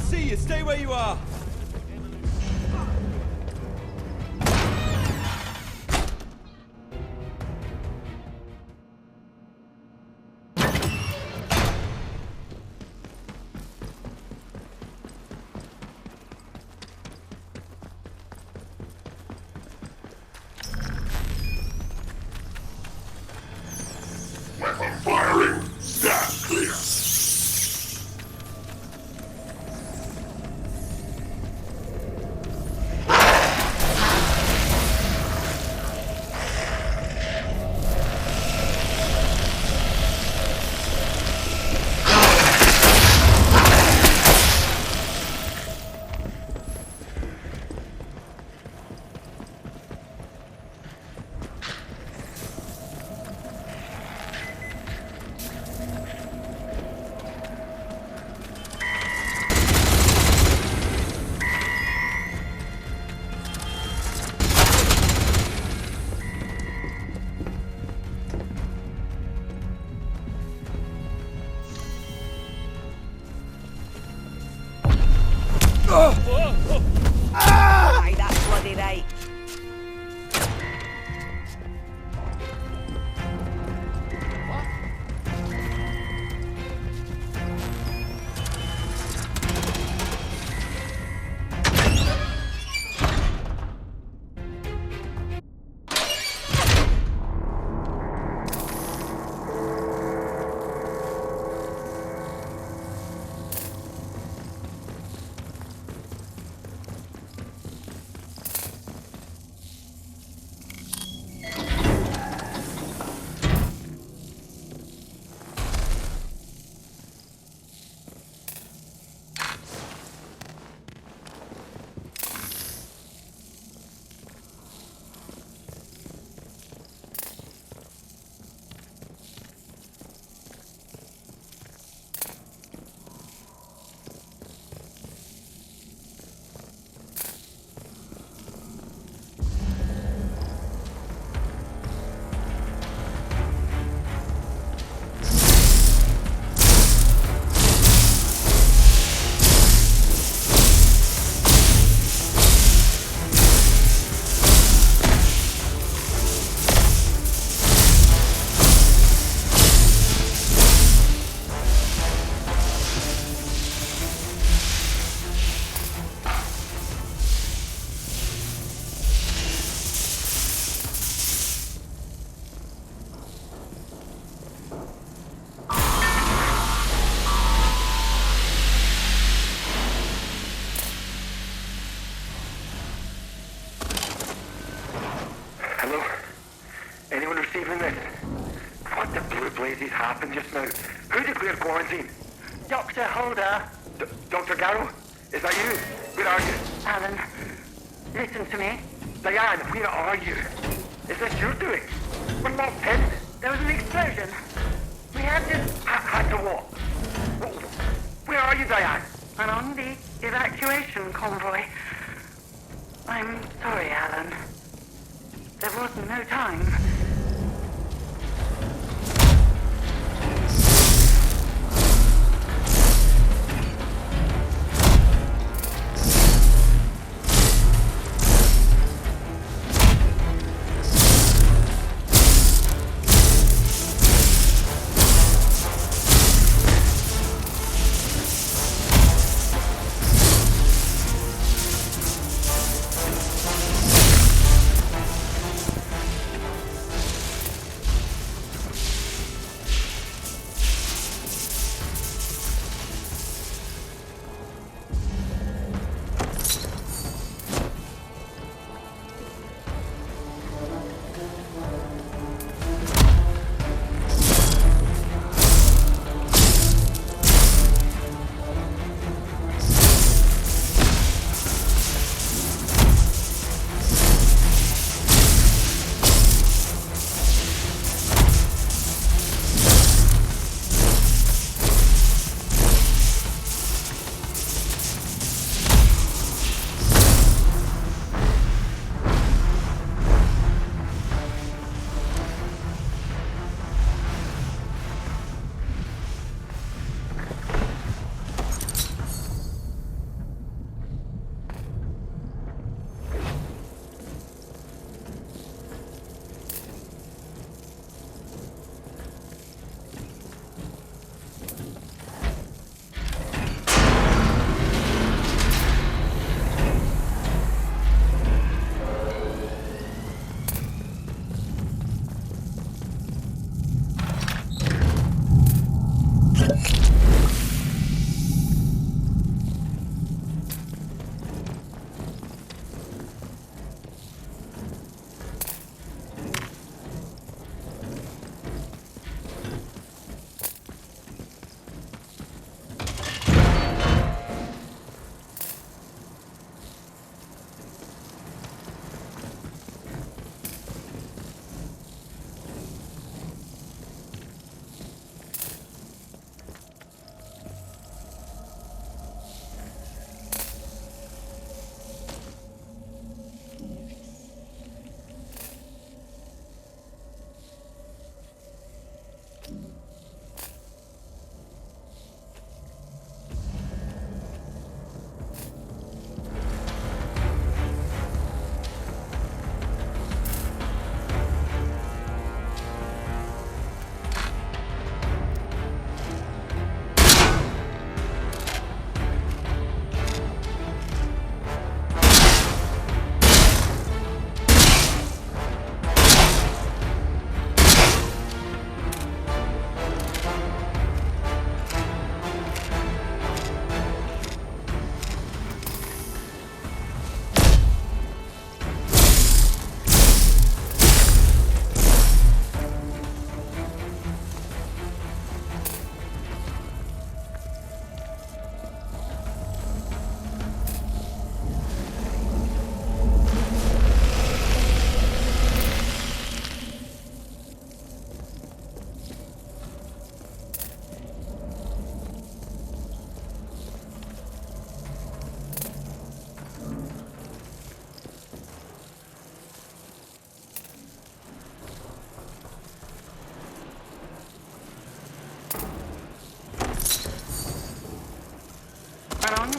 see you. Stay where you are. Weapon firing. Stand clear. Aye, that's bloody right. Hello? Anyone receiving this? What the blue blazes happened just now? Who declared quarantine? Dr. Holder. Dr. Garrow? Is that you? Where are you? Alan, listen to me. Diane, where are you? Is this your doing? We're locked in. There was an explosion. We had to... Had to what? Where are you, Diane? I'm on the evacuation convoy. I'm sorry, Alan. There was no time.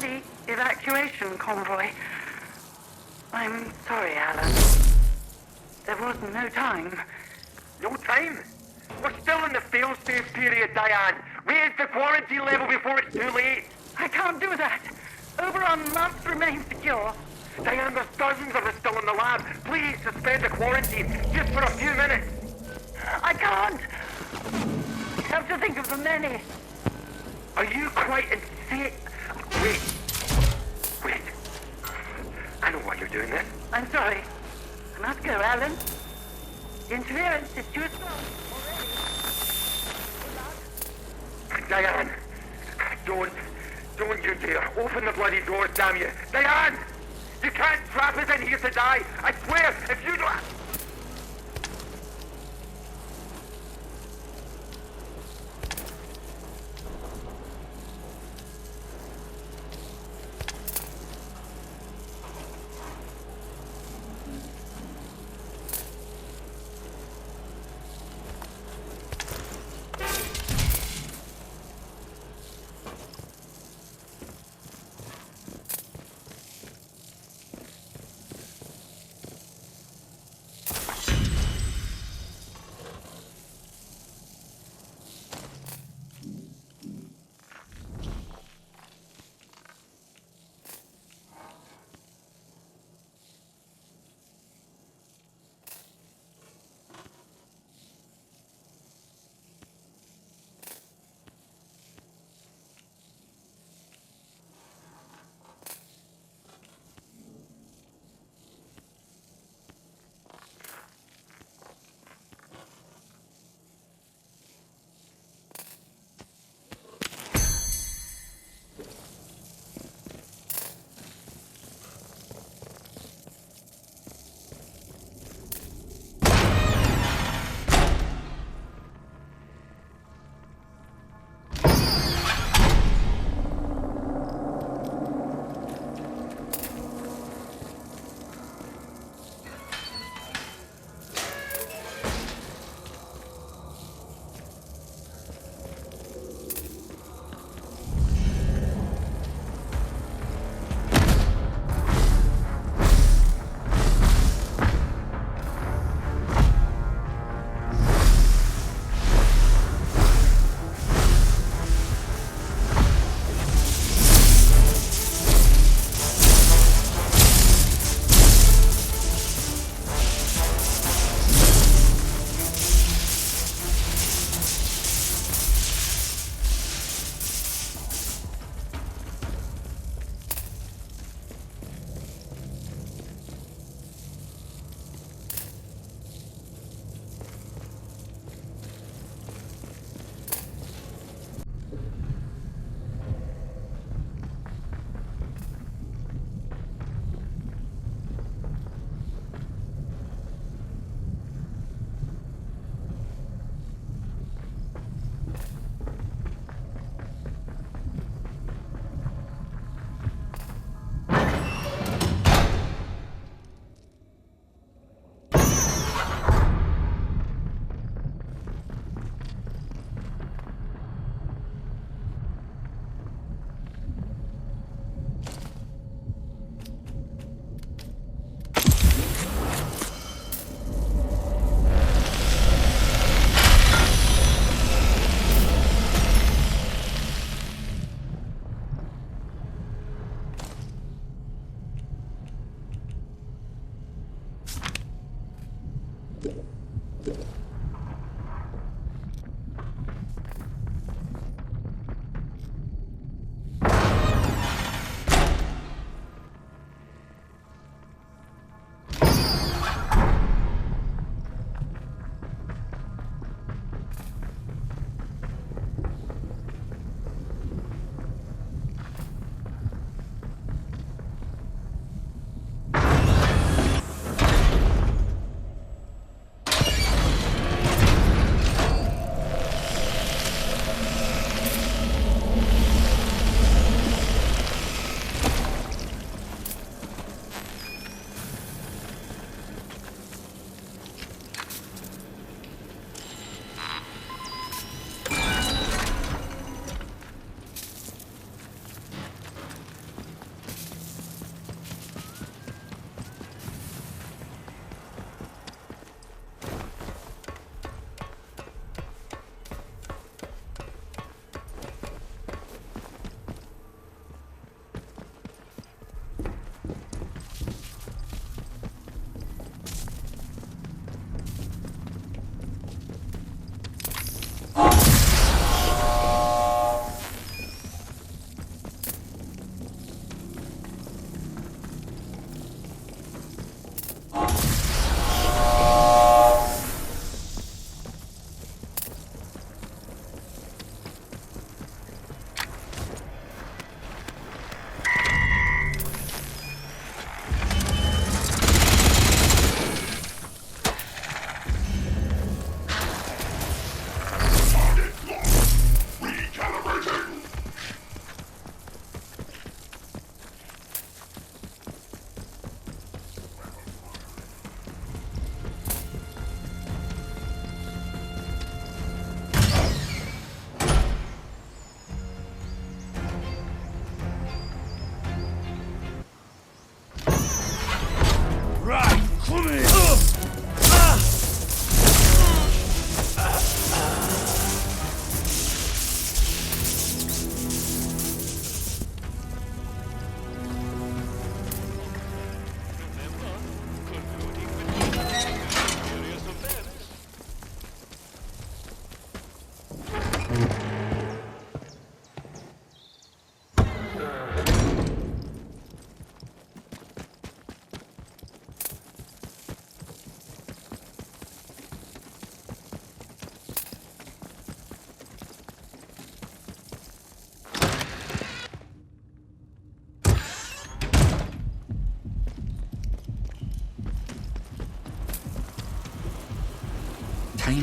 the evacuation convoy. I'm sorry, Alan. There was no time. No time? We're still in the fail-safe period, Diane. Raise the quarantine level before it's too late. I can't do that. Oberon must remain secure. Diane, there's dozens of us still in the lab. Please suspend the quarantine, just for a few minutes. I can't. I have to think of the many. Are you quite insane? Wait. I know why you're doing this. I'm sorry. I must go, Alan. Interference is too strong already. Diane, don't you dare. Open the bloody doors, damn you. Diane! You can't trap us in here to die. I swear, if you don't...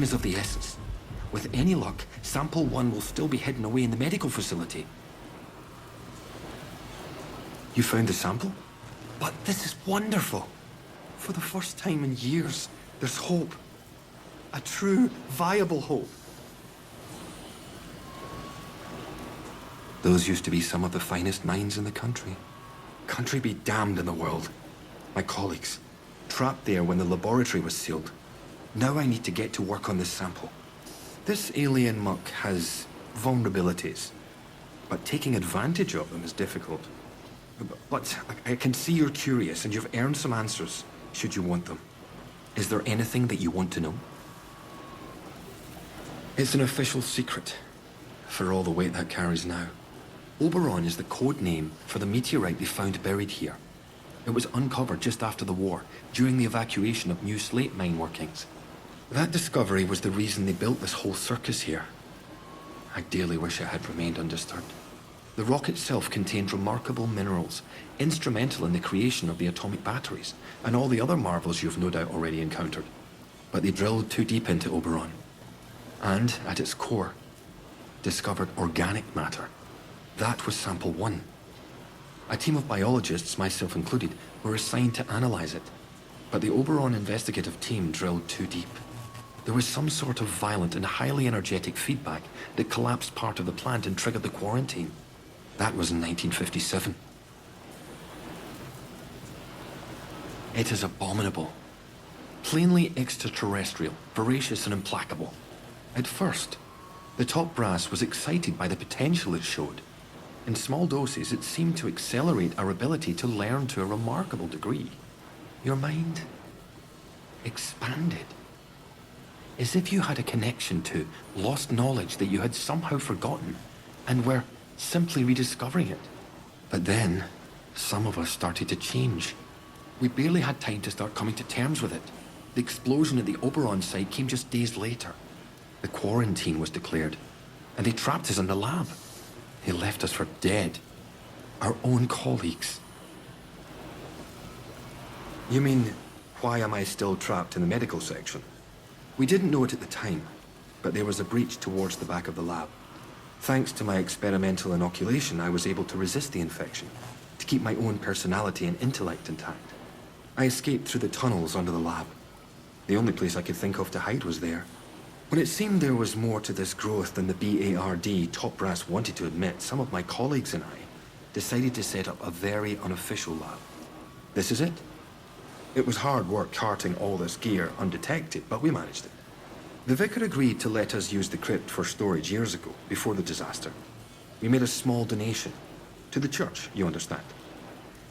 Time is of the essence. With any luck, Sample 1 will still be hidden away in the medical facility. You found the sample? But this is wonderful. For the first time in years, there's hope. A true, viable hope. Those used to be some of the finest minds in the country. Country be damned in the world. My colleagues, trapped there when the laboratory was sealed. Now I need to get to work on this sample. This alien muck has vulnerabilities, but taking advantage of them is difficult. But I can see you're curious and you've earned some answers, should you want them. Is there anything that you want to know? It's an official secret, for all the weight that carries now. Oberon is the code name for the meteorite they found buried here. It was uncovered just after the war, during the evacuation of new slate mine workings. That discovery was the reason they built this whole circus here. I dearly wish it had remained undisturbed. The rock itself contained remarkable minerals, instrumental in the creation of the atomic batteries, and all the other marvels you've no doubt already encountered. But they drilled too deep into Oberon. And, at its core, discovered organic matter. That was Sample 1. A team of biologists, myself included, were assigned to analyze it. But the Oberon investigative team drilled too deep. There was some sort of violent and highly energetic feedback that collapsed part of the plant and triggered the quarantine. That was in 1957. It is abominable. Plainly extraterrestrial, voracious and implacable. At first, the top brass was excited by the potential it showed. In small doses, it seemed to accelerate our ability to learn to a remarkable degree. Your mind expanded. As if you had a connection to lost knowledge that you had somehow forgotten and were simply rediscovering it. But then, some of us started to change. We barely had time to start coming to terms with it. The explosion at the Oberon site came just days later. The quarantine was declared, and they trapped us in the lab. They left us for dead. Our own colleagues. You mean, why am I still trapped in the medical section? We didn't know it at the time, but there was a breach towards the back of the lab. Thanks to my experimental inoculation, I was able to resist the infection, to keep my own personality and intellect intact. I escaped through the tunnels under the lab. The only place I could think of to hide was there. When it seemed there was more to this growth than the BARD top brass wanted to admit, some of my colleagues and I decided to set up a very unofficial lab. This is it. It was hard work carting all this gear undetected, but we managed it. The vicar agreed to let us use the crypt for storage years ago, before the disaster. We made a small donation. To the church, you understand.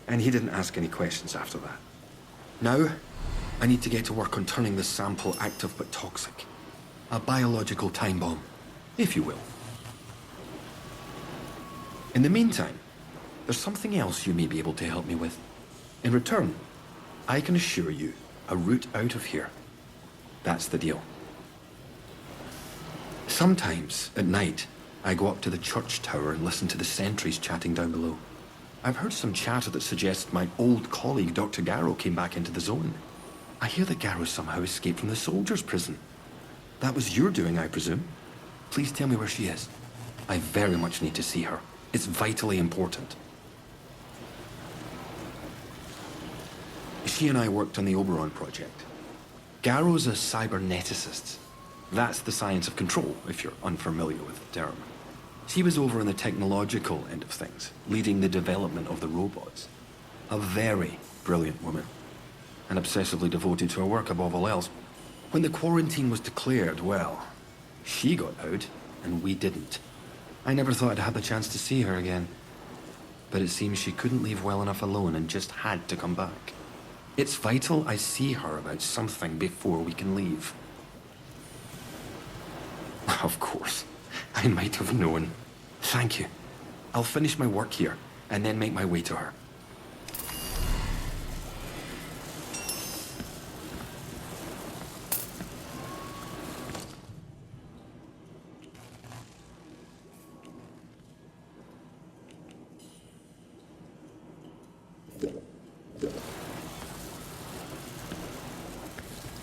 And he didn't ask any questions after that. Now, I need to get to work on turning this sample active but toxic. A biological time bomb, if you will. In the meantime, there's something else you may be able to help me with. In return, I can assure you a route out of here. That's the deal. Sometimes, at night, I go up to the church tower and listen to the sentries chatting down below. I've heard some chatter that suggests my old colleague, Dr. Garrow, came back into the zone. I hear that Garrow somehow escaped from the soldiers' prison. That was your doing, I presume. Please tell me where she is. I very much need to see her. It's vitally important. She and I worked on the Oberon project. Garrow's a cyberneticist. That's the science of control, if you're unfamiliar with the term. She was over on the technological end of things, leading the development of the robots. A very brilliant woman, and obsessively devoted to her work above all else. When the quarantine was declared, well, she got out, and we didn't. I never thought I'd have the chance to see her again. But it seems she couldn't leave well enough alone and just had to come back. It's vital I see her about something before we can leave. Of course. I might have known. Thank you. I'll finish my work here, and then make my way to her.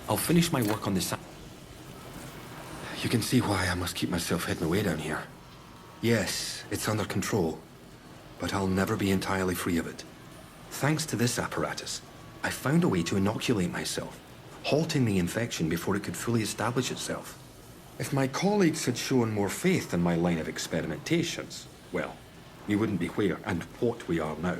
I'll finish my work on this. You can see why I must keep myself hidden away down here. Yes, it's under control, but I'll never be entirely free of it. Thanks to this apparatus, I found a way to inoculate myself, halting the infection before it could fully establish itself. If my colleagues had shown more faith in my line of experimentations, well, we wouldn't be where and what we are now.